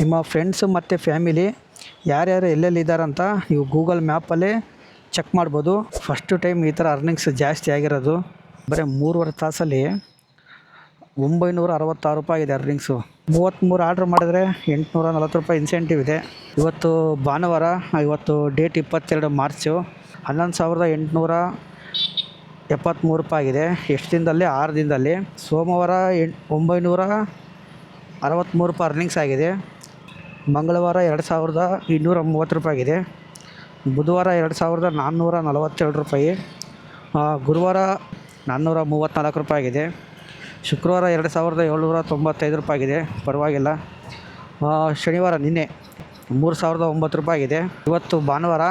ನಿಮ್ಮ ಫ್ರೆಂಡ್ಸು ಮತ್ತು ಫ್ಯಾಮಿಲಿ ಯಾರ್ಯಾರು ಎಲ್ಲೆಲ್ಲಿದ್ದಾರಂತ ನೀವು ಗೂಗಲ್ ಮ್ಯಾಪಲ್ಲೇ ಚೆಕ್ ಮಾಡ್ಬೋದು. ಫಸ್ಟು ಟೈಮ್ ಈ ಥರ ಅರ್ನಿಂಗ್ಸ್ ಜಾಸ್ತಿ ಆಗಿರೋದು. ಬರೀ 3.5 ತಾಸಲ್ಲಿ 966 ರೂಪಾಯಿ ಆಗಿದೆ ಅರ್ನಿಂಗ್ಸು. 33 ಆರ್ಡ್ರ್ ಮಾಡಿದ್ರೆ 840 ರೂಪಾಯಿ ಇನ್ಸೆಂಟಿವ್ ಇದೆ. ಇವತ್ತು ಭಾನುವಾರ, ಇವತ್ತು ಡೇಟ್ 22 ಮಾರ್ಚು. 11,873 ರೂಪಾಯಿ ಆಗಿದೆ. ಎಷ್ಟು ದಿನದಲ್ಲಿ? 6 ದಿನದಲ್ಲಿ. ಸೋಮವಾರ 963 ರೂಪಾಯಿ ಅರ್ನಿಂಗ್ಸ್ ಆಗಿದೆ. ಮಂಗಳವಾರ 2,230 ರೂಪಾಯಿ ಆಗಿದೆ. ಬುಧವಾರ 2,442 ರೂಪಾಯಿ. ಗುರುವಾರ 434 ರೂಪಾಯಿ ಆಗಿದೆ. ಶುಕ್ರವಾರ 2,795 ರೂಪಾಯಿ ಆಗಿದೆ, ಪರವಾಗಿಲ್ಲ. ಶನಿವಾರ ನಿನ್ನೆ 3,009 ರೂಪಾಯಿ ಆಗಿದೆ. ಇವತ್ತು ಭಾನುವಾರ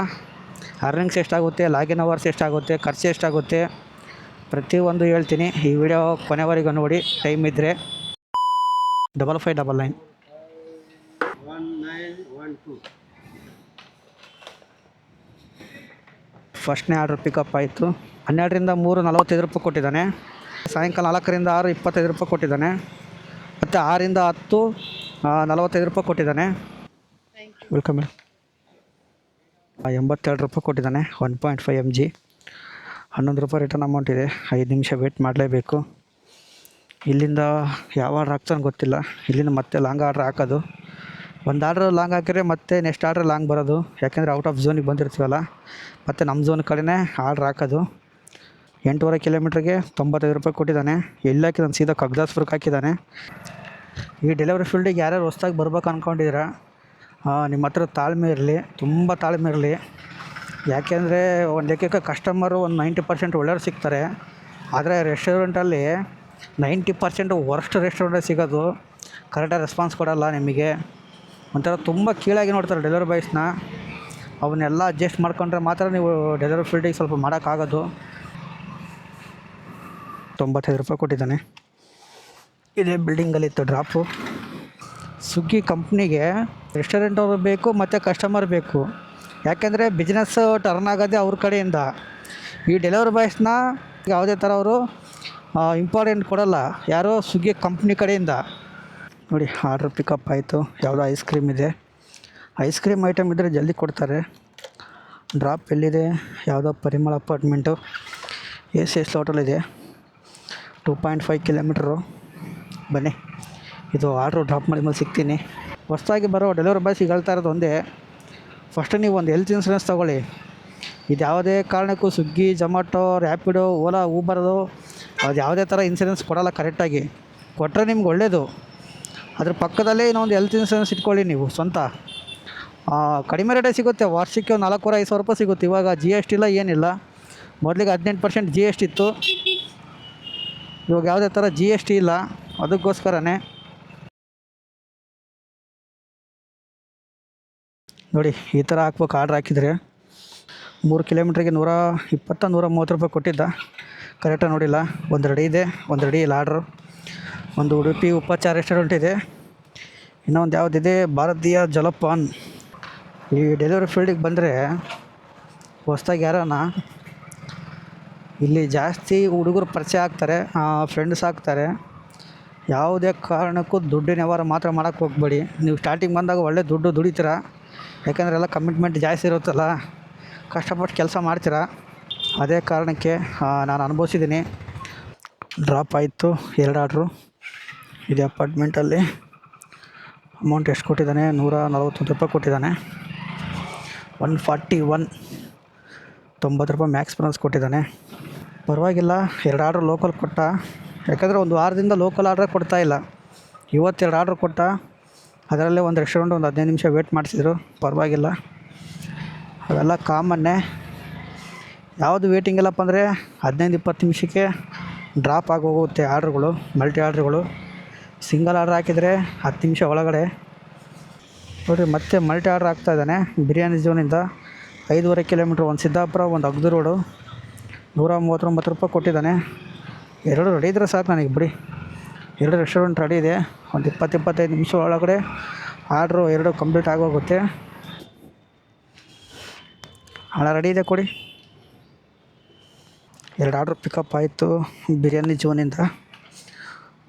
ಅರ್ನಿಂಗ್ಸ್ ಎಷ್ಟಾಗುತ್ತೆ, ಲಾಗಿನ್ ಅವರ್ಸ್ ಎಷ್ಟಾಗುತ್ತೆ, ಖರ್ಚು ಎಷ್ಟಾಗುತ್ತೆ ಪ್ರತಿಯೊಂದು ಹೇಳ್ತೀನಿ. ಈ ವಿಡಿಯೋ ಕೊನೆವರೆಗೂ ನೋಡಿ ಟೈಮ್ ಇದ್ದರೆ. 5599 1912 ಫಸ್ಟ್ನೇ ಆರ್ಡ್ರ್ ಪಿಕಪ್ ಆಯಿತು. 12ರಿಂದ 3 45 ರೂಪಾಯಿ ಕೊಟ್ಟಿದ್ದಾನೆ. ಸಾಯಂಕಾಲ 4ರಿಂದ 6 25 ರೂಪಾಯಿ ಕೊಟ್ಟಿದ್ದಾನೆ. ಮತ್ತು 6ರಿಂದ 10 45 ರೂಪಾಯಿ ಕೊಟ್ಟಿದ್ದಾನೆ. ವೆಲ್ಕಮ್. 87 ರೂಪಾಯಿ ಕೊಟ್ಟಿದ್ದಾನೆ. 1.5 mg 11 ರೂಪಾಯಿ ರಿಟರ್ನ್ ಅಮೌಂಟ್ ಇದೆ. 5 ನಿಮಿಷ ವೇಟ್ ಮಾಡಲೇಬೇಕು. ಇಲ್ಲಿಂದ ಯಾವ ಆರ್ಡ್ರ್ ಹಾಕ್ತಾನೆ ಗೊತ್ತಿಲ್ಲ. ಇಲ್ಲಿಂದ ಮತ್ತೆ ಲಾಂಗ್ ಆರ್ಡ್ರ್ ಹಾಕೋದು. ಒಂದು ಆರ್ಡ್ರ್ ಲಾಂಗ್ ಹಾಕಿದ್ರೆ ಮತ್ತೆ ನೆಕ್ಸ್ಟ್ ಆರ್ಡ್ರ್ ಲಾಂಗ್ ಬರೋದು. ಯಾಕೆಂದರೆ ಔಟ್ ಆಫ್ ಝೋನಿಗೆ ಬಂದಿರ್ತೀವಲ್ಲ, ಮತ್ತು ನಮ್ಮ ಝೋನ್ ಕಡೆನೇ ಆರ್ಡ್ರ್ ಹಾಕೋದು. 8.5 ಕಿಲೋಮೀಟ್ರಿಗೆ 95 ರೂಪಾಯಿ ಕೊಟ್ಟಿದ್ದಾನೆ. ಎಲ್ಲಿ ಹಾಕಿದ್ದಾನೆ? ಸೀದಾ ಕಗ್ದಾಸ್ಪುರಕ್ಕೆ ಹಾಕಿದ್ದಾನೆ. ಈ ಡೆಲಿವರಿ ಫೀಲ್ಡಿಗೆ ಯಾರ್ಯಾರು ಹೊಸ್ದಾಗಿ ಬರ್ಬೇಕು ಅಂದ್ಕೊಂಡಿದ್ದೀರಾ, ನಿಮ್ಮ ಹತ್ರ ತಾಳ್ಮೆ ಇರಲಿ, ತುಂಬ ತಾಳ್ಮೆ ಇರಲಿ. ಯಾಕೆಂದರೆ ಒಂದು ಲೆಕ್ಕಕ್ಕೆ ಕಸ್ಟಮರು ಒಂದು 90% ಒಳ್ಳೆಯವ್ರು ಸಿಗ್ತಾರೆ. ಆದರೆ ರೆಸ್ಟೋರೆಂಟಲ್ಲಿ 90% ವರ್ಸ್ಟ್ ರೆಸ್ಟೋರೆಂಟಲ್ಲಿ ಸಿಗೋದು. ಕರೆಕ್ಟಾಗಿ ರೆಸ್ಪಾನ್ಸ್ ಕೊಡೋಲ್ಲ ನಿಮಗೆ. ಒಂಥರ ತುಂಬ ಕೀಳಾಗಿ ನೋಡ್ತಾರೆ ಡೆಲಿವರಿ ಬಾಯ್ಸ್ನ. ಅವನ್ನೆಲ್ಲ ಅಡ್ಜಸ್ಟ್ ಮಾಡ್ಕೊಂಡ್ರೆ ಮಾತ್ರ ನೀವು ಡೆಲಿವರಿ ಫೀಲ್ಡಿಗೆ ಸ್ವಲ್ಪ ಮಾಡೋಕ್ಕಾಗೋದು. 95 ರೂಪಾಯಿ ಕೊಟ್ಟಿದ್ದಾನೆ. ಇದೇ ಬಿಲ್ಡಿಂಗಲ್ಲಿತ್ತು ಡ್ರಾಪು. ಸ್ವಿಗ್ಗಿ ಕಂಪ್ನಿಗೆ ರೆಸ್ಟೋರೆಂಟ್ ಅವರು ಬೇಕು ಮತ್ತು ಕಸ್ಟಮರ್ ಬೇಕು. ಯಾಕೆಂದರೆ ಬಿಸ್ನೆಸ್ ಟರ್ನ್ ಆಗೋದೇ ಅವ್ರ ಕಡೆಯಿಂದ. ಈ ಡೆಲಿವರಿ ಬಾಯ್ಸ್ನ ಯಾವುದೇ ಥರ ಅವರು ಇಂಪಾರ್ಟೆಂಟ್ ಕೊಡೋಲ್ಲ. ಯಾರೋ ಸ್ವಿಗ್ಗಿ ಕಂಪ್ನಿ ಕಡೆಯಿಂದ. ನೋಡಿ, ಆರ್ಡ್ರ್ ಪಿಕಪ್ ಆಯಿತು. ಯಾವುದೋ ಐಸ್ ಕ್ರೀಮ್ ಇದೆ. ಐಸ್ ಕ್ರೀಮ್ ಐಟಮ್ ಇದ್ದರೆ ಜಲ್ದಿ ಕೊಡ್ತಾರೆ. ಡ್ರಾಪ್ ಎಲ್ಲಿದೆ? ಯಾವುದೋ ಪರಿಮಳ ಅಪಾರ್ಟ್ಮೆಂಟು, ಎಸ್ ಹೋಟೆಲ್ ಇದೆ. 2.5 ಕಿಲೋಮೀಟ್ರು. ಬನ್ನಿ, ಇದು ಆರ್ಡ್ರು ಡ್ರಾಪ್ ಮಾಡಿ ಮೇಲೆ ಸಿಗ್ತೀನಿ. ಹೊಸದಾಗಿ ಬರೋ ಡೆಲಿವರಿ ಬಾಯ್ಸಿಗೆ ಹೇಳ್ತಾ ಇರೋದು ಒಂದೇ, ಫಸ್ಟ್ ನೀವು ಒಂದು ಹೆಲ್ತ್ ಇನ್ಸೂರೆನ್ಸ್ ತೊಗೊಳ್ಳಿ. ಇದು ಯಾವುದೇ ಕಾರಣಕ್ಕೂ ಸ್ವಿಗ್ಗಿ, ಜೊಮ್ಯಾಟೊ, ರ್ಯಾಪಿಡೋ, ಓಲಾ, ಊಬರ್ದು ಅದು ಯಾವುದೇ ಥರ ಇನ್ಸೂರೆನ್ಸ್ ಕೊಡೋಲ್ಲ. ಕರೆಕ್ಟಾಗಿ ಕೊಟ್ಟರೆ ನಿಮ್ಗೆ ಒಳ್ಳೆಯದು. ಅದ್ರ ಪಕ್ಕದಲ್ಲೇ ಇನ್ನೊಂದು ಹೆಲ್ತ್ ಇನ್ಸೂರೆನ್ಸ್ ಇಟ್ಕೊಳ್ಳಿ ನೀವು ಸ್ವಂತ. ಕಡಿಮೆ ರೇಟೇ ಸಿಗುತ್ತೆ. ವರ್ಷಕ್ಕೆ ಒಂದು 4,500 ರೂಪಾಯಿ ಸಿಗುತ್ತೆ. ಇವಾಗ GST ಇಲ್ಲ, ಏನಿಲ್ಲ. ಮೊದಲಿಗೆ 18% GST ಇತ್ತು. ಇವಾಗ ಯಾವುದೇ ಥರ GST ಇಲ್ಲ. ಅದಕ್ಕೋಸ್ಕರನೇ ನೋಡಿ, ಈ ಥರ ಹಾಕ್ಬೇಕು. ಆರ್ಡ್ರ್ ಹಾಕಿದರೆ 3 ಕಿಲೋಮೀಟ್ರಿಗೆ 120-130 ರೂಪಾಯಿ ಕೊಟ್ಟಿದ್ದ. ಕರೆಕ್ಟಾಗಿ ನೋಡಿಲ್ಲ. ಒಂದು ರೆಡಿ ಇದೆ, ಒಂದು ರೆಡಿ ಇಲ್ಲ ಆರ್ಡ್ರು. ಒಂದು ಉಡುಪಿ ಉಪಚಾರ ರೆಸ್ಟೋರೆಂಟ್ ಇದೆ. ಇನ್ನೊಂದು ಯಾವುದಿದೆ, ಭಾರತೀಯ ಜಲಪಾನ್. ಈ ಡೆಲಿವರಿ ಫೀಲ್ಡಿಗೆ ಬಂದರೆ ಹೊಸ್ದಾಗಿ ಯಾರನ್ನ ಇಲ್ಲಿ ಜಾಸ್ತಿ ಹುಡುಗರು ಪರಿಚಯ ಆಗ್ತಾರೆ, ಫ್ರೆಂಡ್ಸ್ ಆಗ್ತಾರೆ. ಯಾವುದೇ ಕಾರಣಕ್ಕೂ ದುಡ್ಡಿನ ವ್ಯವಹಾರ ಮಾತ್ರ ಮಾಡೋಕ್ಕೆ ಹೋಗಬೇಡಿ. ನೀವು ಸ್ಟಾರ್ಟಿಂಗ್ ಬಂದಾಗ ಒಳ್ಳೆ ದುಡ್ಡು ದುಡಿತೀರ. ಯಾಕೆಂದರೆ ಎಲ್ಲ ಕಮಿಟ್ಮೆಂಟ್ ಜಾಸ್ತಿ ಇರುತ್ತಲ್ಲ, ಕಷ್ಟಪಟ್ಟು ಕೆಲಸ ಮಾಡ್ತೀರ. ಅದೇ ಕಾರಣಕ್ಕೆ ನಾನು ಅನುಭವಿಸಿದ್ದೀನಿ. ಡ್ರಾಪ್ ಆಯಿತು 2 ಆರ್ಡ್ರು. ಇದೆ ಅಪಾರ್ಟ್ಮೆಂಟಲ್ಲಿ. ಅಮೌಂಟ್ ಎಷ್ಟು ಕೊಟ್ಟಿದ್ದಾನೆ? 141 ರೂಪಾಯಿ ಕೊಟ್ಟಿದ್ದಾನೆ. 141 90 ರೂಪಾಯಿ ಮ್ಯಾಕ್ಸ್ ಪ್ರೈಸ್ ಕೊಟ್ಟಿದ್ದಾನೆ. ಪರವಾಗಿಲ್ಲ. 2 ಆರ್ಡ್ರ್ ಲೋಕಲ್ ಕೊಟ್ಟ. ಯಾಕಂದರೆ ಒಂದು ವಾರದಿಂದ ಲೋಕಲ್ ಆರ್ಡ್ರೇ ಕೊಡ್ತಾಯಿಲ್ಲ. ಇವತ್ತು 2 ಆರ್ಡ್ರ್ ಕೊಟ್ಟ. ಅದರಲ್ಲೇ ಒಂದು ರೆಸ್ಟೋರೆಂಟ್ ಒಂದು 15 ನಿಮಿಷ ವೇಟ್ ಮಾಡಿಸಿದ್ರು. ಪರವಾಗಿಲ್ಲ, ಅವೆಲ್ಲ ಕಾಮನ್ನೇ. ಯಾವುದು ವೇಟಿಂಗ್ ಇಲ್ಲಪ್ಪ ಅಂದರೆ 15-20 ನಿಮಿಷಕ್ಕೆ ಡ್ರಾಪ್ ಆಗೋಗುತ್ತೆ ಆರ್ಡ್ರುಗಳು, ಮಲ್ಟಿ ಆರ್ಡ್ರುಗಳು. ಸಿಂಗಲ್ ಆರ್ಡ್ರ್ ಹಾಕಿದರೆ 10 ನಿಮಿಷ ಒಳಗಡೆ. ನೋಡಿರಿ, ಮತ್ತೆ ಮಲ್ಟಿ ಆರ್ಡ್ರ್ ಆಗ್ತಾಯಿದ್ದಾನೆ. ಬಿರಿಯಾನಿ ಝೋನಿಂದ 5.5 ಕಿಲೋಮೀಟ್ರ್, ಒಂದು ಸಿದ್ದಾಪುರ, ಒಂದು ಅಗ್ದು ರೋಡು. 139 ರೂಪಾಯಿ ಕೊಟ್ಟಿದ್ದಾನೆ. 2 ರೆಡಿ ಇದ್ದರೆ ಸಾಕು ನನಗೆ, ಬಿಡಿ. 2 ರೆಸ್ಟೋರೆಂಟ್ ರೆಡಿ ಇದೆ. ಒಂದು 20-25 ನಿಮಿಷ ಒಳಗಡೆ ಆರ್ಡ್ರು 2 ಕಂಪ್ಲೀಟ್ ಆಗೋಗುತ್ತೆ. ಹಣ ರೆಡಿ ಇದೆ, ಕೊಡಿ. 2 ಆರ್ಡ್ರ್ ಪಿಕಪ್ ಆಯಿತು ಬಿರಿಯಾನಿ ಝೋನಿಂದ.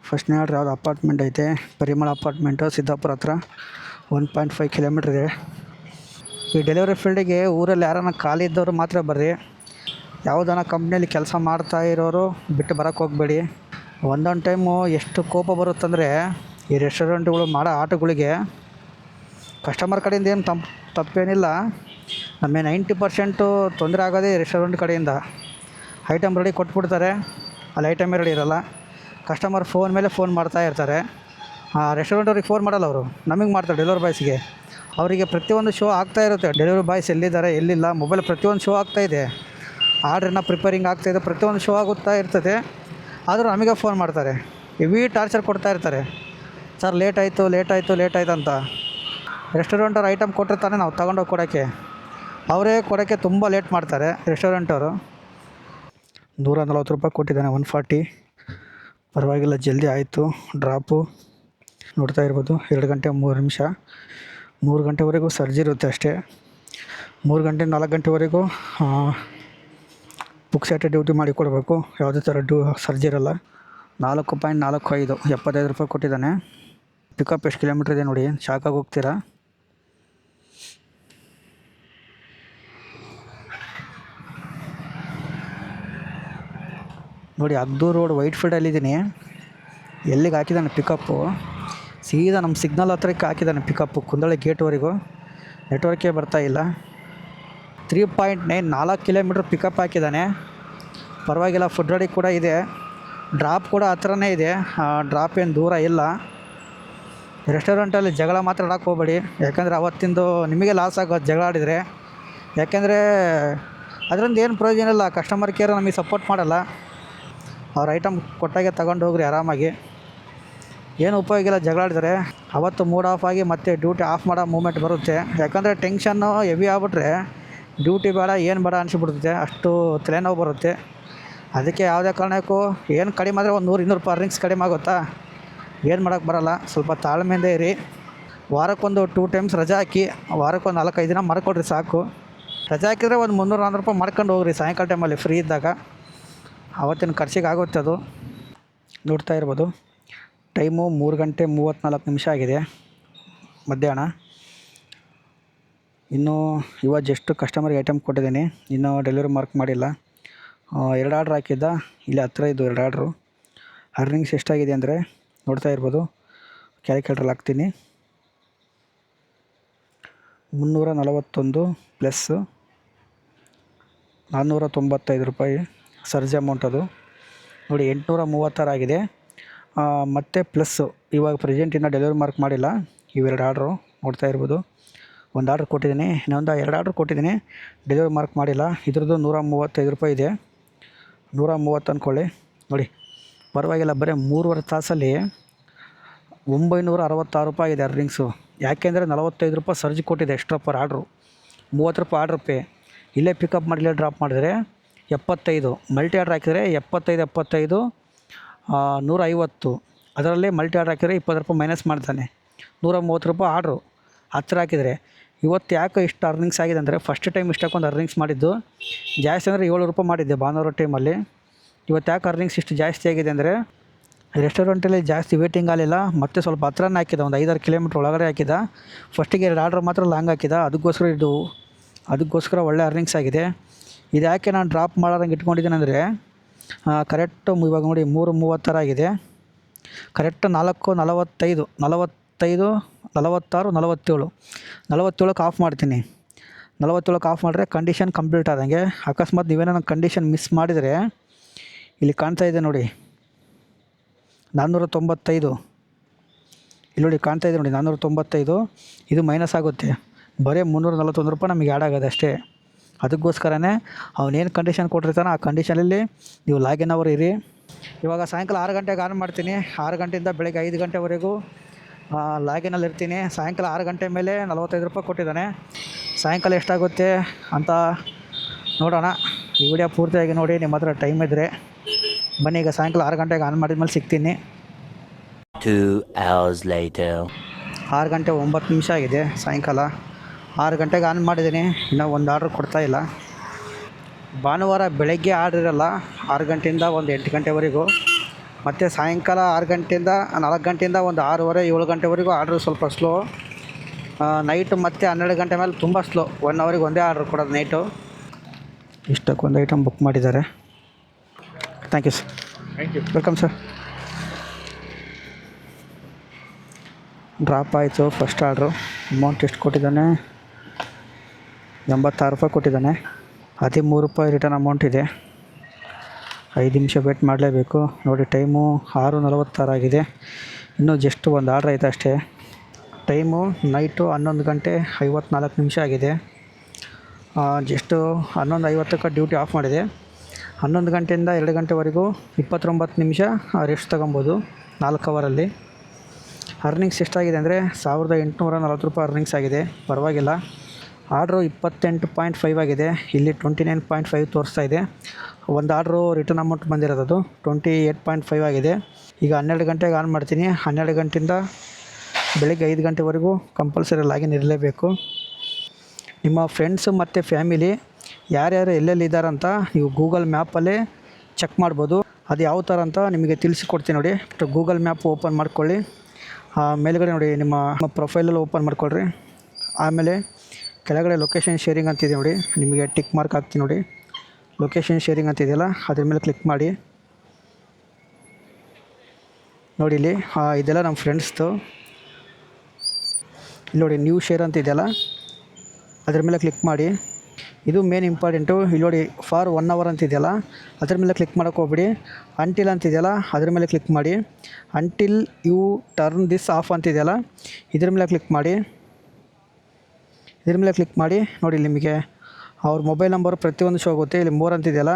ಫಸ್ಟ್ನೇ ಆರ್ಡ್ರ್ ಯಾವುದು ಅಪಾರ್ಟ್ಮೆಂಟ್ ಐತೆ, ಪರಿಮಳ ಅಪಾರ್ಟ್ಮೆಂಟು, ಸಿದ್ದಾಪುರ ಹತ್ರ. 1.5 ಕಿಲೋಮೀಟ್ರ್ ಇದೆ. ಈ ಡೆಲಿವರಿ ಫೀಲ್ಡಿಗೆ ಊರಲ್ಲಿ ಯಾರನ್ನ ಖಾಲಿ ಇದ್ದವರು ಮಾತ್ರ ಬರ್ರಿ. ಯಾವುದನ್ನ ಕಂಪ್ನಿಯಲ್ಲಿ ಕೆಲಸ ಮಾಡ್ತಾ ಇರೋರು ಬಿಟ್ಟು ಬರೋಕ್ಕೆ ಹೋಗಬೇಡಿ. ಒಂದೊಂದು ಟೈಮು ಎಷ್ಟು ಕೋಪ ಬರುತ್ತಂದರೆ ಈ ರೆಸ್ಟೋರೆಂಟ್ಗಳು ಮಾಡೋ ಆಟಗಳಿಗೆ ಕಸ್ಟಮರ್ ಕಡೆಯಿಂದ ಏನು ತಪ್ಪೇನಿಲ್ಲ. ನಮಗೆ 90% ತೊಂದರೆ ಆಗೋದೇ ರೆಸ್ಟೋರೆಂಟ್ ಕಡೆಯಿಂದ. ಐಟಮ್ ರೆಡಿ ಕೊಟ್ಬಿಡ್ತಾರೆ, ಅಲ್ಲಿ ಐಟಮೇ ರೆಡಿ ಇರೋಲ್ಲ. ಕಸ್ಟಮರ್ ಫೋನ್ ಮೇಲೆ ಫೋನ್ ಮಾಡ್ತಾ ಇರ್ತಾರೆ. ರೆಸ್ಟೋರೆಂಟವ್ರಿಗೆ ಫೋನ್ ಮಾಡಲ್ಲ, ಅವರು ನಮಗೆ ಮಾಡ್ತಾರೆ ಡೆಲಿವರಿ ಬಾಯ್ಸ್ಗೆ. ಅವರಿಗೆ ಪ್ರತಿಯೊಂದು ಶೋ ಆಗ್ತಾ ಇರುತ್ತೆ. ಡೆಲಿವರಿ ಬಾಯ್ಸ್ ಎಲ್ಲಿದ್ದಾರೆ ಎಲ್ಲಿಲ್ಲ ಮೊಬೈಲ್ ಪ್ರತಿಯೊಂದು ಶೋ ಆಗ್ತಾಯಿದೆ. ಆರ್ಡ್ರನ್ನ ಪ್ರಿಪೇರಿಂಗ್ ಆಗ್ತಾಯಿದೆ, ಪ್ರತಿಯೊಂದು ಶೋ ಆಗುತ್ತಾ ಇರ್ತದೆ. ಆದರೂ ನಮಗೆ ಫೋನ್ ಮಾಡ್ತಾರೆ, ಹೆವಿ ಟಾರ್ಚರ್ ಕೊಡ್ತಾ ಇರ್ತಾರೆ. ಸರ್ ಲೇಟ್ ಆಯಿತು ಅಂತ. ರೆಸ್ಟೋರೆಂಟವ್ರು ಐಟಮ್ ಕೊಟ್ಟಿರ್ತಾನೆ ನಾವು ತಗೊಂಡೋಗಿ ಕೊಡೋಕ್ಕೆ, ಅವರೇ ಕೊಡೋಕ್ಕೆ ತುಂಬ ಲೇಟ್ ಮಾಡ್ತಾರೆ ರೆಸ್ಟೋರೆಂಟವರು. 140 ರೂಪಾಯಿ ಕೊಟ್ಟಿದ್ದಾನೆ, 140. ಪರವಾಗಿಲ್ಲ, ಜಲ್ದಿ ಆಯಿತು ಡ್ರಾಪು. ನೋಡ್ತಾ ಇರ್ಬೋದು 2 ಗಂಟೆ 3 ನಿಮಿಷ. 3 ಗಂಟೆವರೆಗೂ ಸರ್ಜಿ ಇರುತ್ತೆ ಅಷ್ಟೇ. 3 ಗಂಟೆ 4 ಗಂಟೆವರೆಗೂ ಪುಕ್ಸೆಟ್ಟೆ ಡ್ಯೂಟಿ ಮಾಡಿ ಕೊಡಬೇಕು. ಯಾವುದೇ ಥರ ಸರ್ಜಿ ಇರಲ್ಲ. 4.45 75 ರೂಪಾಯಿ ಕೊಟ್ಟಿದ್ದಾನೆ. ಪಿಕಪ್ ಎಷ್ಟು ಕಿಲೋಮೀಟ್ರ್ ಇದೆ ನೋಡಿ, ಶಾಕಾಗಿ ಹೋಗ್ತೀರಾ. ನೋಡಿ ಅಗ್ದೂರು ರೋಡ್ ವೈಟ್ ಫೀಲ್ಡಲ್ಲಿದ್ದೀನಿ. ಎಲ್ಲಿಗೆ ಹಾಕಿದ್ದಾನೆ ಪಿಕಪ್ಪು, ಸೀದಾ ನಮ್ಮ ಸಿಗ್ನಲ್ ಹತ್ರಕ್ಕೆ ಹಾಕಿದ್ದಾನೆ ಪಿಕಪ್ಪು, ಕುಂದಳ್ಳಿ ಗೇಟ್ವರೆಗೂ. ನೆಟ್ವರ್ಕೇ ಬರ್ತಾಯಿಲ್ಲ. 3.9 4 ಕಿಲೋಮೀಟ್ರ್ ಪಿಕಪ್ ಹಾಕಿದ್ದಾನೆ. ಪರವಾಗಿಲ್ಲ, ಫುಡ್ ರೆಡಿ ಕೂಡ ಇದೆ. ಡ್ರಾಪ್ ಕೂಡ ಹತ್ರನೇ ಇದೆ, ಡ್ರಾಪ್ ಏನು ದೂರ ಇಲ್ಲ. ರೆಸ್ಟೋರೆಂಟಲ್ಲಿ ಜಗಳ ಮಾತ್ರ ಆಡೋಕ್ಕೆ ಹೋಗಬೇಡಿ, ಯಾಕಂದರೆ ಅವತ್ತಿಂದು ನಿಮಗೆ ಲಾಸ್ ಆಗೋದು ಜಗಳ ಆಡಿದರೆ. ಯಾಕೆಂದರೆ ಅದರಿಂದ ಏನು ಪ್ರಯೋಜನ ಇಲ್ಲ. ಕಸ್ಟಮರ್ ಕೇರ್ ನಮಗೆ ಸಪೋರ್ಟ್ ಮಾಡಲ್ಲ. ಅವ್ರ ಐಟಮ್ ಕೊಟ್ಟಾಗೆ ತಗೊಂಡು ಹೋಗ್ರಿ ಆರಾಮಾಗಿ. ಏನು ಉಪಯೋಗ ಇಲ್ಲ ಜಗಳ ಆಡಿದರೆ. ಅವತ್ತು ಮೂಡ್ ಆಫ್ ಆಗಿ ಮತ್ತೆ ಡ್ಯೂಟಿ ಆಫ್ ಮಾಡೋ ಮೂಮೆಂಟ್ ಬರುತ್ತೆ. ಯಾಕಂದರೆ ಟೆನ್ಷನ್ನು ಹೆವಿ ಆಗ್ಬಿಟ್ರೆ ಡ್ಯೂಟಿ ಬೇಡ ಏನು ಬೇಡ ಅನಿಸ್ಬಿಡ್ತದೆ, ಅಷ್ಟು ತಲೆನೋವು ಬರುತ್ತೆ. ಅದಕ್ಕೆ ಯಾವುದೇ ಕಾರಣಕ್ಕೂ ಏನು ಕಡಿಮೆ ಆದರೆ ಒಂದು 100-200 ರೂಪಾಯಿ ಅರ್ನಿಂಗ್ಸ್ ಕಡಿಮೆ ಆಗುತ್ತಾ, ಏನು ಮಾಡೋಕ್ಕೆ ಬರೋಲ್ಲ. ಸ್ವಲ್ಪ ತಾಳ್ಮೆಯಿಂದ ಇರಿ. ವಾರಕ್ಕೊಂದು 2 ಟೈಮ್ಸ್ ರಜಾ ಹಾಕಿ, ವಾರಕ್ಕೊಂದು 4-5 ದಿನ ಮಾಡ್ಕೊಡ್ರಿ ಸಾಕು. ರಜಾ ಹಾಕಿದರೆ ಒಂದು 300-400 ರೂಪಾಯಿ ಮಾಡ್ಕೊಂಡು ಹೋಗ್ರಿ ಸಾಯಂಕಾಲ ಟೈಮಲ್ಲಿ ಫ್ರೀ ಇದ್ದಾಗ. ಆವತ್ತಿನ ಖರ್ಚಿಗೆ ಆಗುತ್ತೆ ಅದು. ನೋಡ್ತಾ ಇರ್ಬೋದು ಟೈಮು 3 ಗಂಟೆ 34 ನಿಮಿಷ ಆಗಿದೆ ಮಧ್ಯಾಹ್ನ. ಇನ್ನೂ ಇವಾಗ ಜಸ್ಟ್ ಕಸ್ಟಮರ್ಗೆ ಐಟಮ್ ಕೊಟ್ಟಿದ್ದೀನಿ, ಇನ್ನೂ ಡೆಲಿವರಿ ಮಾರ್ಕ್ ಮಾಡಿಲ್ಲ. 2 ಆರ್ಡ್ರ್ ಹಾಕಿದ್ದ, ಇಲ್ಲಿ ಹತ್ರ ಇದ್ದು 2 ಆರ್ಡ್ರು. ಅರ್ನಿಂಗ್ಸ್ ಎಷ್ಟಾಗಿದೆ ಅಂದರೆ ನೋಡ್ತಾ ಇರ್ಬೋದು, ಕ್ಯಾಲ್ಕುಲೇಟ್ರಲ್ಲಿ ಹಾಕ್ತೀನಿ. 341 ಪ್ಲಸ್ 495 ರೂಪಾಯಿ ಸರ್ಜ್ ಅಮೌಂಟ್ ಅದು ನೋಡಿ. 836 ಆಗಿದೆ. ಮತ್ತು ಪ್ಲಸ್ಸು ಇವಾಗ ಪ್ರೆಸೆಂಟಿಂದ ಡೆಲಿವರಿ ಮಾರ್ಕ್ ಮಾಡಿಲ್ಲ. ಇವೆರಡು ಆರ್ಡ್ರು ನೋಡ್ತಾ ಇರ್ಬೋದು. ಒಂದು ಆರ್ಡ್ರ್ ಕೊಟ್ಟಿದ್ದೀನಿ, ಇನ್ನೊಂದು 2 ಆರ್ಡ್ರ್ ಕೊಟ್ಟಿದ್ದೀನಿ, ಡೆಲಿವರಿ ಮಾರ್ಕ್ ಮಾಡಿಲ್ಲ. ಇದ್ರದ್ದು 135 ರೂಪಾಯಿ ಇದೆ. 130 ಅಂದ್ಕೊಳ್ಳಿ. ನೋಡಿ ಪರವಾಗಿಲ್ಲ, ಬರೀ 3.5 ತಾಸಲ್ಲಿ 966 ರೂಪಾಯಿ ಆಗಿದೆ ಅರ್ನಿಂಗ್ಸು. ಯಾಕೆಂದರೆ 45 ರೂಪಾಯಿ ಸರ್ಜ್ ಕೊಟ್ಟಿದೆ ಎಕ್ಸ್ಟ್ರಾ ಪರ್ ಆರ್ಡ್ರು. 30 ರೂಪಾಯಿ ಆರ್ಡ್ರ್ ಪೇ. ಇಲ್ಲೇ ಪಿಕಪ್ ಮಾಡಿ ಇಲ್ಲೇ ಡ್ರಾಪ್ ಮಾಡಿದರೆ 75. ಮಲ್ಟಿ ಆರ್ಡ್ರ್ ಹಾಕಿದರೆ 75 150. ಅದರಲ್ಲಿ ಮಲ್ಟಿ ಆರ್ಡ್ರ್ ಹಾಕಿದರೆ 20 ರೂಪಾಯಿ ಮೈನಸ್ ಮಾಡ್ತಾನೆ. 130 ರೂಪಾಯಿ ಆರ್ಡ್ರು ಹತ್ತಿರ ಹಾಕಿದರೆ. ಇವತ್ತು ಯಾಕೆ ಇಷ್ಟು ಅರ್ನಿಂಗ್ಸ್ ಆಗಿದೆ ಅಂದರೆ ಫಸ್ಟ್ ಟೈಮ್ ಇಷ್ಟಕ್ಕೊಂದು ಅರ್ನಿಂಗ್ಸ್ ಮಾಡಿದ್ದು. ಜಾಸ್ತಿ ಅಂದರೆ 7 ರೂಪಾಯಿ ಮಾಡಿದ್ದೆ ಭಾನುವಾರ ಟೈಮಲ್ಲಿ. ಇವತ್ತು ಯಾಕೆ ಅರ್ನಿಂಗ್ಸ್ ಇಷ್ಟು ಜಾಸ್ತಿ ಆಗಿದೆ ಅಂದರೆ ರೆಸ್ಟೋರೆಂಟಲ್ಲಿ ಜಾಸ್ತಿ ವೇಟಿಂಗ್ ಆಗಲಿಲ್ಲ. ಮತ್ತು ಸ್ವಲ್ಪ ಹತ್ರನೇ ಹಾಕಿದ, ಒಂದು 5-6 ಕಿಲೋಮೀಟ್ರ್ ಒಳಗಡೆ ಹಾಕಿದ. ಫಸ್ಟಿಗೆ 2 ಆರ್ಡ್ರ್ ಮಾತ್ರ ಲಾಂಗ್ ಹಾಕಿದ, ಅದಕ್ಕೋಸ್ಕರ ಒಳ್ಳೆ ಅರ್ನಿಂಗ್ಸ್ ಆಗಿದೆ. ಇದು ಯಾಕೆ ನಾನು ಡ್ರಾಪ್ ಮಾಡೋದಂಗೆ ಇಟ್ಕೊಂಡಿದ್ದೀನಿ ಅಂದರೆ ಕರೆಕ್ಟು ಇವಾಗ ನೋಡಿ 3:36 ಆಗಿದೆ. ಕರೆಕ್ಟ್ 4:45 46 47ಕ್ಕೆ ಆಫ್ ಮಾಡ್ತೀನಿ. 47ಕ್ಕೆ ಆಫ್ ಮಾಡಿದ್ರೆ ಕಂಡೀಷನ್ ಕಂಪ್ಲೀಟ್ ಆದಂಗೆ. ಅಕಸ್ಮಾತ್ ನೀವೇನೋ ಕಂಡೀಷನ್ ಮಿಸ್ ಮಾಡಿದರೆ ಇಲ್ಲಿ ಕಾಣ್ತಾ ಇದೆ ನೋಡಿ 495. ಇಲ್ಲಿ ನೋಡಿ ಕಾಣ್ತಾ ಇದೆ ನೋಡಿ 495. ಇದು ಮೈನಸ್ ಆಗುತ್ತೆ. ಬರೀ 341 ರೂಪಾಯಿ ನಮಗೆ ಆ್ಯಡ್ ಆಗೋದು ಅಷ್ಟೇ. ಅದಕ್ಕೋಸ್ಕರನೇ ಅವನೇನು ಕಂಡೀಷನ್ ಕೊಟ್ಟಿರ್ತಾನೆ ಆ ಕಂಡೀಷನಲ್ಲಿ ನೀವು ಲಾಗಿನ್ ಅವರ್ ಇರಿ. ಇವಾಗ ಸಾಯಂಕಾಲ 6 ಗಂಟೆಗೆ ಆನ್ ಮಾಡ್ತೀನಿ. 6 ಗಂಟೆಯಿಂದ ಬೆಳಗ್ಗೆ 5 ಗಂಟೆವರೆಗೂ ಲಾಗಿನಲ್ಲಿ ಇರ್ತೀನಿ. ಸಾಯಂಕಾಲ 6 ಗಂಟೆ ಮೇಲೆ 45 ರೂಪಾಯಿ ಕೊಟ್ಟಿದ್ದಾನೆ. ಸಾಯಂಕಾಲ ಎಷ್ಟಾಗುತ್ತೆ ಅಂತ ನೋಡೋಣ. ಈ ವಿಡಿಯೋ ಪೂರ್ತಿಯಾಗಿ ನೋಡಿ. ನಿಮ್ಮ ಹತ್ರ ಟೈಮ್ ಇದ್ದರೆ ಬನ್ನಿ. ಈಗ ಸಾಯಂಕಾಲ 6 ಗಂಟೆಗೆ ಆನ್ ಮಾಡಿದ್ಮೇಲೆ ಸಿಗ್ತೀನಿ. 2 hours later. 6 ಗಂಟೆ 9 ನಿಮಿಷ ಆಗಿದೆ. ಸಾಯಂಕಾಲ 6 ಗಂಟೆಗೆ ಆನ್ ಮಾಡಿದ್ದೀನಿ. ಇನ್ನೂ ಒಂದು ಆರ್ಡ್ರ್ ಕೊಡ್ತಾಯಿಲ್ಲ. ಭಾನುವಾರ ಬೆಳಗ್ಗೆ ಆರ್ಡ್ರ್ ಇರಲ್ಲ. 6 ಗಂಟೆಯಿಂದ ಒಂದು 8 ಗಂಟೆವರೆಗೂ. ಮತ್ತು ಸಾಯಂಕಾಲ 6 ಗಂಟೆಯಿಂದ 4 ಗಂಟೆಯಿಂದ ಒಂದು 6:30 7 ಗಂಟೆವರೆಗೂ ಆರ್ಡ್ರ್ ಸ್ವಲ್ಪ ಸ್ಲೋ. ನೈಟು ಮತ್ತೆ 12 ಗಂಟೆ ಮೇಲೆ ತುಂಬ ಸ್ಲೋ. 1 ಅವರಿಗೆ ಒಂದೇ ಆರ್ಡ್ರ್ ಕೊಡೋದು ನೈಟು. ಇಷ್ಟಕ್ಕೊಂದು ಐಟಮ್ ಬುಕ್ ಮಾಡಿದ್ದಾರೆ. Thank you sir. Thank you. Welcome sir. Drop ಆಯಿತು ಫಸ್ಟ್ ಆರ್ಡ್ರು. ಅಮೌಂಟ್ ಎಷ್ಟು ಕೊಟ್ಟಿದ್ದಾನೆ? 86 ರೂಪಾಯಿ ಕೊಟ್ಟಿದ್ದಾನೆ. 13 ರೂಪಾಯಿ ರಿಟರ್ನ್ ಅಮೌಂಟ್ ಇದೆ. 5 ನಿಮಿಷ ವೇಟ್ ಮಾಡಲೇಬೇಕು. ನೋಡಿ ಟೈಮು 6:46 ಆಗಿದೆ. ಇನ್ನೂ ಜಸ್ಟ್ ಒಂದು ಆರ್ಡ್ರ್ ಆಯಿತು ಅಷ್ಟೇ. ಟೈಮು ನೈಟು 11 ಗಂಟೆ 54 ನಿಮಿಷ ಆಗಿದೆ. ಜಸ್ಟು 11:50ಕ್ಕೆ ಡ್ಯೂಟಿ ಆಫ್ ಮಾಡಿದೆ. 11 ಗಂಟೆಯಿಂದ 2 ಗಂಟೆವರೆಗೂ 29 ನಿಮಿಷ ರೆಸ್ಟ್ ತೊಗೊಬೋದು 4 ಅವರಲ್ಲಿ. ಅರ್ನಿಂಗ್ಸ್ ಎಷ್ಟಾಗಿದೆ ಅಂದರೆ 1840 ರೂಪಾಯಿ ಅರ್ನಿಂಗ್ಸ್ ಆಗಿದೆ. ಪರವಾಗಿಲ್ಲ. ಆರ್ಡ್ರು 28.5 ಆಗಿದೆ. ಇಲ್ಲಿ 29.5 ತೋರಿಸ್ತಾ ಇದೆ. ಒಂದು ಆರ್ಡ್ರು ರಿಟರ್ನ್ ಅಮೌಂಟ್ ಬಂದಿರೋದು 28.5 ಆಗಿದೆ. ಈಗ 12 ಗಂಟೆಗೆ ಆನ್ ಮಾಡ್ತೀನಿ. 12 ಗಂಟೆಯಿಂದ ಬೆಳಗ್ಗೆ 5 ಗಂಟೆವರೆಗೂ ಕಂಪಲ್ಸರಿ ಲಾಗಿನ್ ಇರಲೇಬೇಕು. ನಿಮ್ಮ ಫ್ರೆಂಡ್ಸು ಮತ್ತು ಫ್ಯಾಮಿಲಿ ಯಾರ್ಯಾರು ಎಲ್ಲೆಲ್ಲಿದ್ದಾರಂತ ನೀವು ಗೂಗಲ್ ಮ್ಯಾಪಲ್ಲೇ ಚೆಕ್ ಮಾಡ್ಬೋದು. ಅದು ಯಾವ ಥರ ಅಂತ ನಿಮಗೆ ತಿಳಿಸಿಕೊಡ್ತೀನಿ ನೋಡಿ. ಗೂಗಲ್ ಮ್ಯಾಪ್ ಓಪನ್ ಮಾಡ್ಕೊಳ್ಳಿ. ಮೇಲುಗಡೆ ನೋಡಿ ನಿಮ್ಮ ಪ್ರೊಫೈಲಲ್ಲಿ ಓಪನ್ ಮಾಡ್ಕೊಳ್ರಿ. ಆಮೇಲೆ ಕೆಳಗಡೆ ಲೊಕೇಶನ್ ಶೇರಿಂಗ್ ಅಂತಿದೆ ನೋಡಿ, ನಿಮಗೆ ಟಿಕ್ ಮಾರ್ಕ್ ಹಾಕ್ತೀನಿ ನೋಡಿ. ಲೊಕೇಶನ್ ಶೇರಿಂಗ್ ಅಂತಿದೆಯಲ್ಲ ಅದ್ರ ಮೇಲೆ ಕ್ಲಿಕ್ ಮಾಡಿ. ನೋಡಿ ಇಲ್ಲಿ ಇದೆಲ್ಲ ನಮ್ಮ ಫ್ರೆಂಡ್ಸ್ದು. ಇಲ್ಲಿ ನೋಡಿ ನ್ಯೂ ಶೇರ್ ಅಂತ ಇದೆಯಲ್ಲ ಅದ್ರ ಮೇಲೆ ಕ್ಲಿಕ್ ಮಾಡಿ. ಇದು ಮೇನ್ ಇಂಪಾರ್ಟೆಂಟು. ಇಲ್ಲಿ ನೋಡಿ ಫಾರ್ 1 ಅವರ್ ಅಂತಿದೆಯಲ್ಲ ಅದ್ರ ಮೇಲೆ ಕ್ಲಿಕ್ ಮಾಡೋಕ್ಕೆ ಹೋಗ್ಬಿಡಿ. ಅಂಟಿಲ್ ಅಂತಿದೆಯಲ್ಲ ಅದ್ರ ಮೇಲೆ ಕ್ಲಿಕ್ ಮಾಡಿ. Until you turn this off ಅಂತಿದೆಯಲ್ಲ ಇದ್ರ ಮೇಲೆ ಕ್ಲಿಕ್ ಮಾಡಿ. ಇದ್ರ ಮೇಲೆ ಕ್ಲಿಕ್ ಮಾಡಿ. ನೋಡಿ ನಿಮಗೆ ಅವ್ರ ಮೊಬೈಲ್ ನಂಬರು ಪ್ರತಿಯೊಂದು ಶೋ ಆಗುತ್ತೆ. ಇಲ್ಲಿ 3 ಅಂತಿದೆಯಲ್ಲ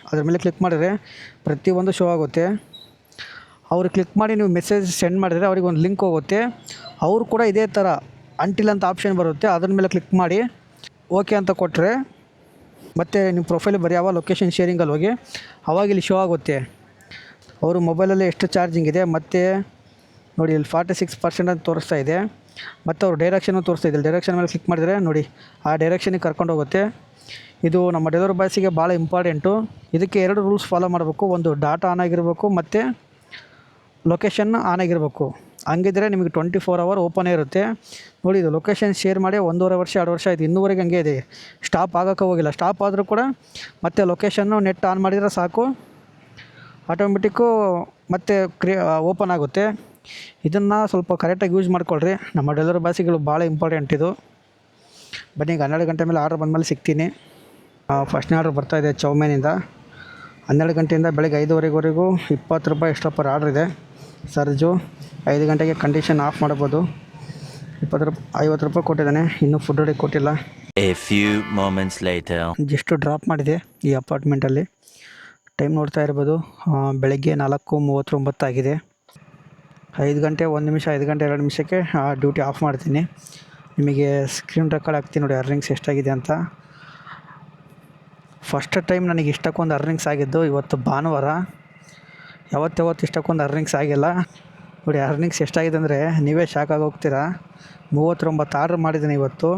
ಅದ್ರ ಮೇಲೆ ಕ್ಲಿಕ್ ಮಾಡಿದ್ರೆ ಪ್ರತಿಯೊಂದು ಶೋ ಆಗುತ್ತೆ. ಅವ್ರಿಗೆ ಕ್ಲಿಕ್ ಮಾಡಿ ನೀವು ಮೆಸೇಜ್ ಸೆಂಡ್ ಮಾಡಿದರೆ ಅವ್ರಿಗೆ ಒಂದು ಲಿಂಕ್ ಹೋಗುತ್ತೆ. ಅವರು ಕೂಡ ಇದೇ ಥರ ಅಂಟಿಲ್ ಅಂತ ಆಪ್ಷನ್ ಬರುತ್ತೆ, ಅದ್ರ ಮೇಲೆ ಕ್ಲಿಕ್ ಮಾಡಿ ಓಕೆ ಅಂತ ಕೊಟ್ಟರೆ ಮತ್ತು ನಿಮ್ಮ ಪ್ರೊಫೈಲ್ ಬರೀ ಯಾವ ಲೊಕೇಶನ್ ಶೇರಿಂಗಲ್ಲಿ ಹೋಗಿ ಅವಾಗ ಇಲ್ಲಿ ಶೋ ಆಗುತ್ತೆ ಅವರು ಮೊಬೈಲಲ್ಲಿ ಎಷ್ಟು ಚಾರ್ಜಿಂಗ್ ಇದೆ. ಮತ್ತು ನೋಡಿ ಇಲ್ಲಿ 46% ಅಂತ ತೋರಿಸ್ತಾ ಇದೆ. ಮತ್ತು ಅವ್ರು ಡೈರೆಕ್ಷನ್ನು ತೋರಿಸ್ತಾ ಇದೆ. ಡೈರೆಕ್ಷನ್ ಮೇಲೆ ಕ್ಲಿಕ್ ಮಾಡಿದರೆ ನೋಡಿ ಆ ಡೈರೆಕ್ಷನಿಗೆ ಕರ್ಕೊಂಡು ಹೋಗುತ್ತೆ. ಇದು ನಮ್ಮ ಡೆಲಿವರಿ ಬಾಯ್ಸಿಗೆ ಭಾಳ ಇಂಪಾರ್ಟೆಂಟು. ಇದಕ್ಕೆ 2 ರೂಲ್ಸ್ ಫಾಲೋ ಮಾಡಬೇಕು. ಒಂದು ಡಾಟಾ ಆನ್ ಆಗಿರಬೇಕು ಮತ್ತು ಲೊಕೇಶನ್ ಆನ್ ಆಗಿರಬೇಕು. ಹಂಗಿದ್ರೆ ನಿಮಗೆ 24 ಅವರ್ ಓಪನೇ ಇರುತ್ತೆ. ನೋಡಿ ಇದು ಲೊಕೇಶನ್ ಶೇರ್ ಮಾಡಿ 1.5 ವರ್ಷ 2 ವರ್ಷ ಆಯಿತು, ಇನ್ನೂವರೆಗೆ ಹಂಗೆ ಇದೆ. ಸ್ಟಾಪ್ ಆಗೋಕ್ಕೆ ಹೋಗಿಲ್ಲ. ಸ್ಟಾಪ್ ಆದರೂ ಕೂಡ ಮತ್ತೆ ಲೊಕೇಶನ್ನು ನೆಟ್ ಆನ್ ಮಾಡಿದರೆ ಸಾಕು ಆಟೋಮೆಟಿಕ್ಕು ಮತ್ತೆ ಓಪನ್ ಆಗುತ್ತೆ. ಇದನ್ನು ಸ್ವಲ್ಪ ಕರೆಕ್ಟಾಗಿ ಯೂಸ್ ಮಾಡ್ಕೊಳ್ರಿ. ನಮ್ಮ ಡೆಲಿವರಿ ಬಾಯ್ಸಿಗಳು ಭಾಳ ಇಂಪಾರ್ಟೆಂಟ್ ಇದು. ಬನ್ನಿ ಈಗ 12 ಗಂಟೆ ಮೇಲೆ ಆರ್ಡ್ರ್ ಬಂದಮೇಲೆ ಸಿಗ್ತೀನಿ. ಫಸ್ಟ್ನೇ ಆರ್ಡ್ರ್ ಬರ್ತಾಯಿದೆ ಚೌಮೇನಿಂದ. 12 ಗಂಟೆಯಿಂದ ಬೆಳಗ್ಗೆ 5:15ವರೆಗೂ 20 ರೂಪಾಯಿ ಎಕ್ಸ್ಟ್ರಾ ಪರ್ ಆರ್ಡ್ರ್ ಇದೆ. ಸರ್ಜು 5 ಗಂಟೆಗೆ ಕಂಡೀಷನ್ ಆಫ್ ಮಾಡ್ಬೋದು. 50 ರೂಪಾಯಿ ಕೊಟ್ಟಿದ್ದಾನೆ. ಇನ್ನೂ ಫುಡ್ ರೆಡಿ ಕೊಟ್ಟಿಲ್ಲ. A few moments later. Just drop ಮಾಡಿದೆ ಈ ಅಪಾರ್ಟ್ಮೆಂಟಲ್ಲಿ. ಟೈಮ್ ನೋಡ್ತಾ ಇರ್ಬೋದು, ಬೆಳಗ್ಗೆ 4:39 ಆಗಿದೆ. 5 ಗಂಟೆ 1 ನಿಮಿಷ 5 ಗಂಟೆ 2 ನಿಮಿಷಕ್ಕೆ ಡ್ಯೂಟಿ ಆಫ್ ಮಾಡ್ತೀನಿ. ನಿಮಗೆ ಸ್ಕ್ರೀನ್ ರೆಕಾರ್ಡ್ ಹಾಕ್ತೀನಿ ನೋಡಿ ಅರ್ನಿಂಗ್ಸ್ ಎಷ್ಟಾಗಿದೆ ಅಂತ. ಫಸ್ಟ್ ಟೈಮ್ ನನಗೆ ಇಷ್ಟಕ್ಕೊಂದು ಅರ್ನಿಂಗ್ಸ್ ಆಗಿದ್ದು ಇವತ್ತು ಭಾನುವಾರ. ಯಾವತ್ತು ಇಷ್ಟಕ್ಕೊಂದು ಅರ್ನಿಂಗ್ಸ್ ಆಗಿಲ್ಲ. ನೋಡಿ ಅರ್ನಿಂಗ್ಸ್ ಎಷ್ಟಾಗಿದೆ ಅಂದರೆ ನೀವೇ ಶಾಕ್ ಆಗೋಗ್ತೀರಾ. 39 ಆರ್ಡ್ರ್ ಮಾಡಿದ್ದೀನಿ ಇವತ್ತು.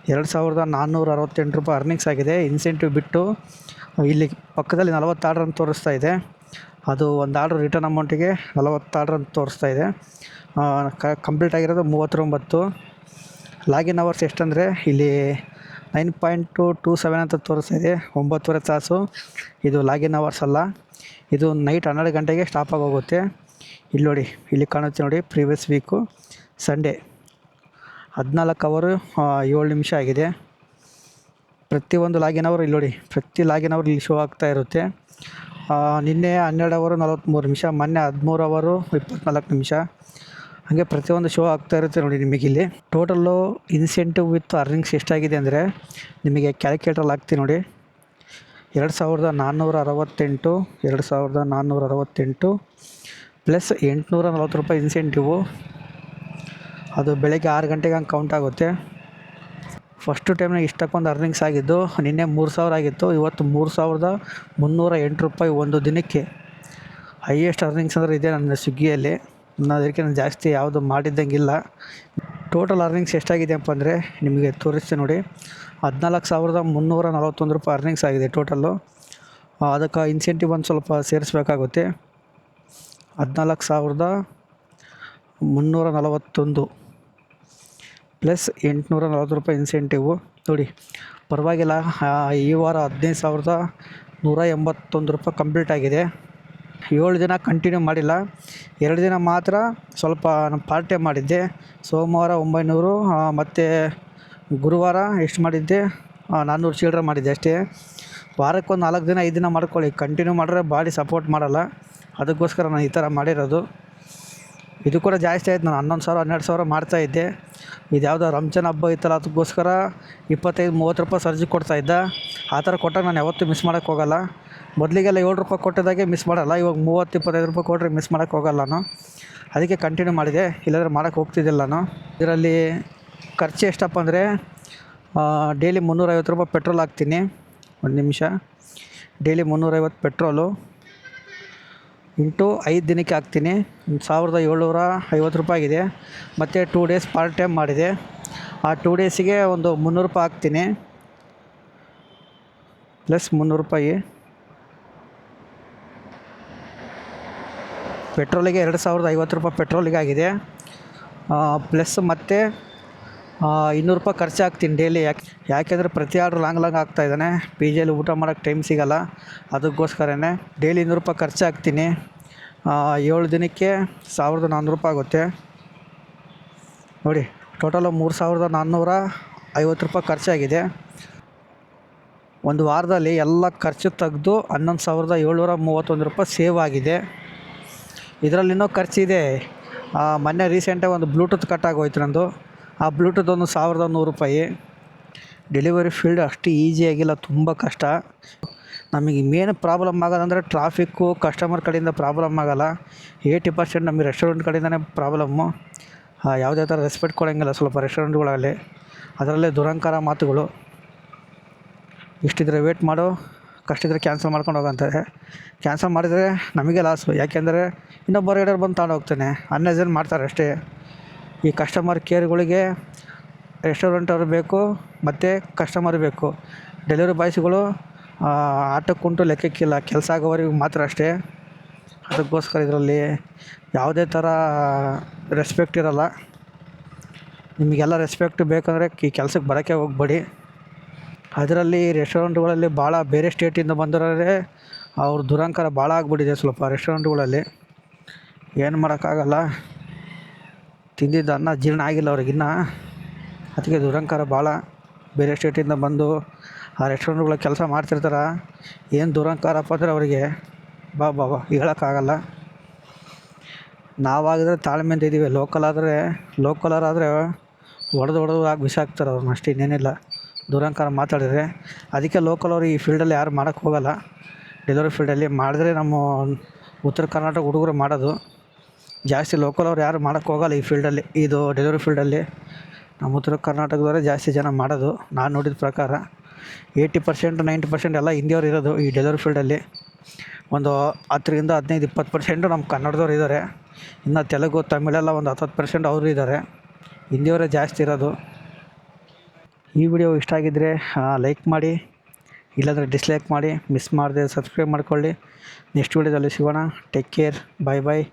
2468 ರೂಪಾಯಿ ಅರ್ನಿಂಗ್ಸ್ ಆಗಿದೆ. ಇನ್ಸೆಂಟಿವ್ ಬಿಟ್ಟು ಇಲ್ಲಿ ಪಕ್ಕದಲ್ಲಿ 40 ಆರ್ಡ್ರ್ ಅಂತ ತೋರಿಸ್ತಾ ಇದೆ. ಅದು ಒಂದು ಆರ್ಡ್ರ್ ರಿಟರ್ನ್ ಅಮೌಂಟಿಗೆ 40 ಆರ್ಡ್ರ್ ಅಂತ ತೋರಿಸ್ತಾ ಇದೆ. ಕಂಪ್ಲೀಟ್ ಆಗಿರೋದು 39. ಲಾಗಿನ್ ಅವರ್ಸ್ ಎಷ್ಟಂದರೆ ಇಲ್ಲಿ 9.27 ಅಂತ ತೋರಿಸ್ತಾ ಇದೆ. 9.5 ತಾಸು ಇದು ಲಾಗಿನ್ ಅವರ್ಸ್ ಅಲ್ಲ. ಇದು ನೈಟ್ 12 ಗಂಟೆಗೆ ಸ್ಟಾಪ್ ಆಗೋಗುತ್ತೆ. ಇಲ್ಲಿ ನೋಡಿ, ಇಲ್ಲಿ ಕಾಣುತ್ತೆ ನೋಡಿ, ಪ್ರೀವಿಯಸ್ ವೀಕು ಸಂಡೇ 14 ಅವರು 7 ನಿಮಿಷ ಆಗಿದೆ. ಪ್ರತಿಯೊಂದು ಲಾಗಿನ್ ಅವರು ಇಲ್ಲಿ ನೋಡಿ, ಪ್ರತಿ ಲಾಗಿನ್ ಅವರು ಇಲ್ಲಿ ಶೋ ಆಗ್ತಾ ಇರುತ್ತೆ. ನಿನ್ನೆ 12 ಅವರು 43 ನಿಮಿಷ, ಮೊನ್ನೆ 13 ಅವರು 24 ನಿಮಿಷ, ಹಾಗೆ ಪ್ರತಿಯೊಂದು ಶೋ ಆಗ್ತಾ ಇರುತ್ತೆ ನೋಡಿ ನಿಮಗೆ. ಇಲ್ಲಿ ಟೋಟಲ್ಲು ಇನ್ಸೆಂಟಿವ್ ವಿತ್ ಅರ್ನಿಂಗ್ಸ್ ಎಷ್ಟಾಗಿದೆ ಅಂದರೆ ನಿಮಗೆ ಕ್ಯಾಲ್ಕುಲೇಟ್ರಲ್ಲಿ ಹಾಕ್ತೀನಿ ನೋಡಿ. 2468 ಪ್ಲಸ್ 840 ರೂಪಾಯಿ ಇನ್ಸೆಂಟಿವು. ಅದು ಬೆಳಗ್ಗೆ 6 ಗಂಟೆಗೆ ಹಂಗೆ ಕೌಂಟ್ ಆಗುತ್ತೆ. ಫಸ್ಟು ಟೈಮ್ನಾಗ ಇಷ್ಟಕ್ಕೊಂದು ಅರ್ನಿಂಗ್ಸ್ ಆಗಿದ್ದು ನಿನ್ನೆ 3000 ಆಗಿತ್ತು. ಇವತ್ತು 3308 ರೂಪಾಯಿ ಒಂದು ದಿನಕ್ಕೆ. ಹೈಯೆಸ್ಟ್ ಅರ್ನಿಂಗ್ಸ್ ಅಂದರೆ ಇದೆ ನನ್ನ ಸ್ವಿಗ್ಗಿಯಲ್ಲಿ. ಅದಕ್ಕೆ ನಾನು ಜಾಸ್ತಿ ಯಾವುದು ಮಾಡಿದ್ದಂಗಿಲ್ಲ. ಟೋಟಲ್ ಅರ್ನಿಂಗ್ಸ್ ಎಷ್ಟಾಗಿದೆ ಅಪ್ಪ ಅಂದರೆ ನಿಮಗೆ ತೋರಿಸ್ತೀನಿ ನೋಡಿ. 14,341 ರೂಪಾಯಿ ಅರ್ನಿಂಗ್ಸ್ ಆಗಿದೆ ಟೋಟಲ್ಲು. ಅದಕ್ಕೆ ಇನ್ಸೆಂಟಿವ್ ಒಂದು ಸ್ವಲ್ಪ ಸೇರಿಸ್ಬೇಕಾಗುತ್ತೆ. 14,341 ಪ್ಲಸ್ 840 ಇನ್ಸೆಂಟಿವು ನೋಡಿ. ಪರವಾಗಿಲ್ಲ. ಈ ವಾರ 15,181 ಕಂಪ್ಲೀಟ್ ಆಗಿದೆ. 7 ದಿನ ಕಂಟಿನ್ಯೂ ಮಾಡಿಲ್ಲ, 2 ದಿನ ಮಾತ್ರ ಸ್ವಲ್ಪ ನಾನು ಪಾರ್ಟ್ ಟೈಮ್ ಮಾಡಿದ್ದೆ. ಸೋಮವಾರ 900 ಮತ್ತು ಗುರುವಾರ ಎಷ್ಟು ಮಾಡಿದ್ದೆ, 400 ಚಿಲ್ಲರೆ ಮಾಡಿದ್ದೆ ಅಷ್ಟೇ. ವಾರಕ್ಕೊಂದು 4 ದಿನ 5 ದಿನ ಮಾಡ್ಕೊಳ್ಳಿ. ಕಂಟಿನ್ಯೂ ಮಾಡಿದ್ರೆ ಬಾಡಿ ಸಪೋರ್ಟ್ ಮಾಡಲ್ಲ. ಅದಕ್ಕೋಸ್ಕರ ನಾನು ಈ ಥರ ಮಾಡಿರೋದು. ಇದು ಕೂಡ ಜಾಸ್ತಿ ಆಯ್ತು. ನಾನು 11,000 12,000 ಮಾಡ್ತಾಯಿದ್ದೆ. ಇದು ಯಾವುದೋ ರಂಜಾನ್ ಹಬ್ಬ ಇತ್ತಲ್ಲ, ಅದಕ್ಕೋಸ್ಕರ 25-30 ರೂಪಾಯಿ ಸರ್ಜಿ ಕೊಡ್ತಾಯಿದ್ದ. ಆ ಥರ ಕೊಟ್ಟಾಗ ನಾನು ಯಾವತ್ತೂ ಮಿಸ್ ಮಾಡೋಕ್ಕೆ ಹೋಗಲ್ಲ. ಮೊದಲಿಗೆಲ್ಲ 7 ರೂಪಾಯಿ ಕೊಟ್ಟಿದ್ದಾಗೆ ಮಿಸ್ ಮಾಡಲ್ಲ. ಇವಾಗ 30-25 ರೂಪಾಯಿ ಕೊಟ್ಟರೆ ಮಿಸ್ ಮಾಡೋಕ್ಕೆ ಹೋಗಲ್ಲ ನಾನು. ಅದಕ್ಕೆ ಕಂಟಿನ್ಯೂ ಮಾಡಿದೆ, ಇಲ್ಲಾಂದರೆ ಮಾಡೋಕ್ಕೆ ಹೋಗ್ತಿದ್ದಿಲ್ಲ ನಾನು. ಇದರಲ್ಲಿ ಖರ್ಚು ಎಷ್ಟಪ್ಪ ಅಂದರೆ ಡೈಲಿ 350 ರೂಪಾಯಿ ಪೆಟ್ರೋಲ್ ಹಾಕ್ತೀನಿ. ಒಂದು ನಿಮಿಷ. ಡೈಲಿ 350 ಪೆಟ್ರೋಲು ಇಂಟು 5 ದಿನಕ್ಕೆ ಹಾಕ್ತೀನಿ. 1,750 ರೂಪಾಯಿ ಆಗಿದೆ. ಮತ್ತು 2 ಡೇಸ್ ಪಾರ್ಟ್ ಟೈಮ್ ಮಾಡಿದೆ. ಆ 2 ಡೇಸಿಗೆ ಒಂದು 300 ರೂಪಾಯಿ ಹಾಕ್ತೀನಿ, ಪ್ಲಸ್ 300 ರೂಪಾಯಿ. ಪೆಟ್ರೋಲಿಗೆ 2,050 ರೂಪಾಯಿ ಪೆಟ್ರೋಲಿಗೆ ಆಗಿದೆ. ಪ್ಲಸ್ ಮತ್ತು 200 ರೂಪಾಯಿ ಖರ್ಚು ಹಾಕ್ತೀನಿ ಡೈಲಿ. ಯಾಕೆಂದರೆ ಪ್ರತಿ ಆರ್ಡ್ರ್ ಲಾಂಗ್ ಆಗ್ತಾಯಿದ್ದಾನೆ. ಪಿ ಜಿಯಲ್ಲಿ ಊಟ ಮಾಡೋಕ್ಕೆ ಟೈಮ್ ಸಿಗೋಲ್ಲ. ಅದಕ್ಕೋಸ್ಕರನೇ ಡೈಲಿ 200 ರೂಪಾಯಿ ಖರ್ಚು ಹಾಕ್ತೀನಿ. 7 ದಿನಕ್ಕೆ 1,400 ರೂಪಾಯಿ ಆಗುತ್ತೆ ನೋಡಿ. ಟೋಟಲು 3,450 ರೂಪಾಯಿ ಖರ್ಚಾಗಿದೆ. ಒಂದು ವಾರದಲ್ಲಿ ಎಲ್ಲ ಖರ್ಚು ತೆಗೆದು 11,731 ರೂಪಾಯಿ ಸೇವ್ ಆಗಿದೆ. ಇದರಲ್ಲಿ ಇನ್ನೂ ಖರ್ಚಿದೆ. ಮೊನ್ನೆ ರೀಸೆಂಟಾಗಿ ಒಂದು ಬ್ಲೂಟೂತ್ ಕಟ್ಟಾಗೋಯ್ತು ನಂದು. ಆ ಬ್ಲೂಟೂತ್ ಒಂದು 1,100 ರೂಪಾಯಿ. ಡೆಲಿವರಿ ಫೀಲ್ಡ್ ಅಷ್ಟು ಈಸಿಯಾಗಿಲ್ಲ, ತುಂಬ ಕಷ್ಟ. ನಮಗೆ ಮೇನ್ ಪ್ರಾಬ್ಲಮ್ ಆಗೋದಂದರೆ ಟ್ರಾಫಿಕ್ಕು, ಕಸ್ಟಮರ್ ಕಡೆಯಿಂದ ಪ್ರಾಬ್ಲಮ್ ಆಗೋಲ್ಲ. 80% ನಮಗೆ ರೆಸ್ಟೋರೆಂಟ್ ಕಡೆಯಿಂದನೇ ಪ್ರಾಬ್ಲಮ್ಮು. ಯಾವುದೇ ಥರ ರೆಸ್ಪೆಕ್ಟ್ ಕೊಡೋಂಗಿಲ್ಲ ಸ್ವಲ್ಪ ರೆಸ್ಟೋರೆಂಟ್ಗಳಲ್ಲಿ. ಅದರಲ್ಲೇ ದುರಂಕಾರ ಮಾತುಗಳು. ಇಷ್ಟಿದ್ರೆ ವೇಟ್ ಮಾಡು, ಕಷ್ಟಿದ್ರೆ ಕ್ಯಾನ್ಸಲ್ ಮಾಡ್ಕೊಂಡು ಹೋಗಂತಾರೆ. ಕ್ಯಾನ್ಸಲ್ ಮಾಡಿದರೆ ನಮಗೆ ಲಾಸು. ಯಾಕೆಂದರೆ ಇನ್ನೊಬ್ಬ ರೈಡರ್ ಬಂದು ತಗೊಂಡು ಹೋಗ್ತಾನೆ, ಅನ್ಎಜನ್ ಮಾಡ್ತಾರೆ ಅಷ್ಟೇ. ಈ ಕಸ್ಟಮರ್ ಕೇರ್ಗಳಿಗೆ ರೆಸ್ಟೋರೆಂಟವ್ರು ಬೇಕು ಮತ್ತು ಕಸ್ಟಮರ್ ಬೇಕು. ಡೆಲಿವರಿ ಬಾಯ್ಸ್ಗಳು ಆಟಕ್ಕುಂಟು ಲೆಕ್ಕಕ್ಕಿಲ್ಲ, ಕೆಲಸ ಆಗೋವರೆಗೂ ಮಾತ್ರ ಅಷ್ಟೇ. ಅದಕ್ಕೋಸ್ಕರ ಇದರಲ್ಲಿ ಯಾವುದೇ ಥರ ರೆಸ್ಪೆಕ್ಟ್ ಇರೋಲ್ಲ. ನಿಮಗೆಲ್ಲ ರೆಸ್ಪೆಕ್ಟ್ ಬೇಕಂದರೆ ಈ ಕೆಲಸಕ್ಕೆ ಬರೋಕ್ಕೆ ಹೋಗಬೇಡಿ. ಅದರಲ್ಲಿ ರೆಸ್ಟೋರೆಂಟ್ಗಳಲ್ಲಿ ಭಾಳ ಬೇರೆ ಸ್ಟೇಟಿಂದ ಬಂದವರೇ ಅವ್ರ ದುರಂಕಾರ ಭಾಳ ಆಗಿಬಿಟ್ಟಿದೆ ಸ್ವಲ್ಪ ರೆಸ್ಟೋರೆಂಟ್ಗಳಲ್ಲಿ. ಏನು ಮಾಡೋಕ್ಕಾಗಲ್ಲ. ತಿಂದಿದ್ದ ಅನ್ನ ಜೀರ್ಣ ಆಗಿಲ್ಲ ಅವ್ರಿಗಿನ್ನ. ಅದಕ್ಕೆ ದುರಂಕಾರ ಭಾಳ. ಬೇರೆ ಸ್ಟೇಟಿಂದ ಬಂದು ಆ ರೆಸ್ಟೋರೆಂಟ್ಗಳ ಕೆಲಸ ಮಾಡ್ತಿರ್ತಾರೆ. ಏನು ದುರಂಕಾರಪ್ಪ ಅಂದರೆ ಅವರಿಗೆ ಬಾ ಹೇಳೋಕ್ಕಾಗಲ್ಲ. ನಾವಾಗಿದ್ರೆ ತಾಳ್ಮೆಯಿಂದ ಇದ್ದೀವಿ. ಲೋಕಲರಾದರೆ ಹೊಡೆದು ಆಗಿ ಬಿಸಾಕ್ತಾರೆ ಅವ್ರನ್ನ, ಅಷ್ಟೇ, ಇನ್ನೇನಿಲ್ಲ. ದುರಂಕಾರ ಮಾತಾಡಿದರೆ ಅದಕ್ಕೆ ಲೋಕಲವರು ಈ ಫೀಲ್ಡಲ್ಲಿ ಯಾರು ಮಾಡೋಕ್ಕೆ ಹೋಗಲ್ಲ. ಡೆಲಿವರಿ ಫೀಲ್ಡಲ್ಲಿ ಮಾಡಿದ್ರೆ ನಮ್ಮ ಉತ್ತರ ಕರ್ನಾಟಕ ಹುಡುಗರು ಮಾಡೋದು ಜಾಸ್ತಿ. ಲೋಕಲವ್ರು ಯಾರು ಮಾಡೋಕ್ಕೆ ಹೋಗಲ್ಲ ಈ ಫೀಲ್ಡಲ್ಲಿ, ಇದು ಡೆಲಿವರಿ ಫೀಲ್ಡಲ್ಲಿ. ನಮ್ಮ ಉತ್ತರ ಕರ್ನಾಟಕದವರೇ ಜಾಸ್ತಿ ಜನ ಮಾಡೋದು. ನಾನು ನೋಡಿದ ಪ್ರಕಾರ 80% 90% ಎಲ್ಲ ಹಿಂದಿಯವ್ರು ಇರೋದು ಈ ಡೆಲಿವರಿ ಫೀಲ್ಡಲ್ಲಿ. ಒಂದು 10ರಿಂದ 15-20% ನಮ್ಮ ಕನ್ನಡದವ್ರು ಇದ್ದಾರೆ. ಇನ್ನು ತೆಲುಗು ತಮಿಳೆಲ್ಲ ಒಂದು 10% ಅವರು ಇದ್ದಾರೆ. ಹಿಂದಿಯವರೇ ಜಾಸ್ತಿ ಇರೋದು. ಈ ವಿಡಿಯೋ ಇಷ್ಟ ಆಗಿದ್ದರೆ ಲೈಕ್ ಮಾಡಿ, ಇಲ್ಲಾಂದರೆ ಡಿಸ್ಲೈಕ್ ಮಾಡಿ. ಮಿಸ್ ಮಾಡದೆ ಸಬ್ಸ್ಕ್ರೈಬ್ ಮಾಡ್ಕೊಳ್ಳಿ. ನೆಕ್ಸ್ಟ್ ವಿಡಿಯೋದಲ್ಲಿ ಸಿಗೋಣ. Take care. ಬಾಯ್.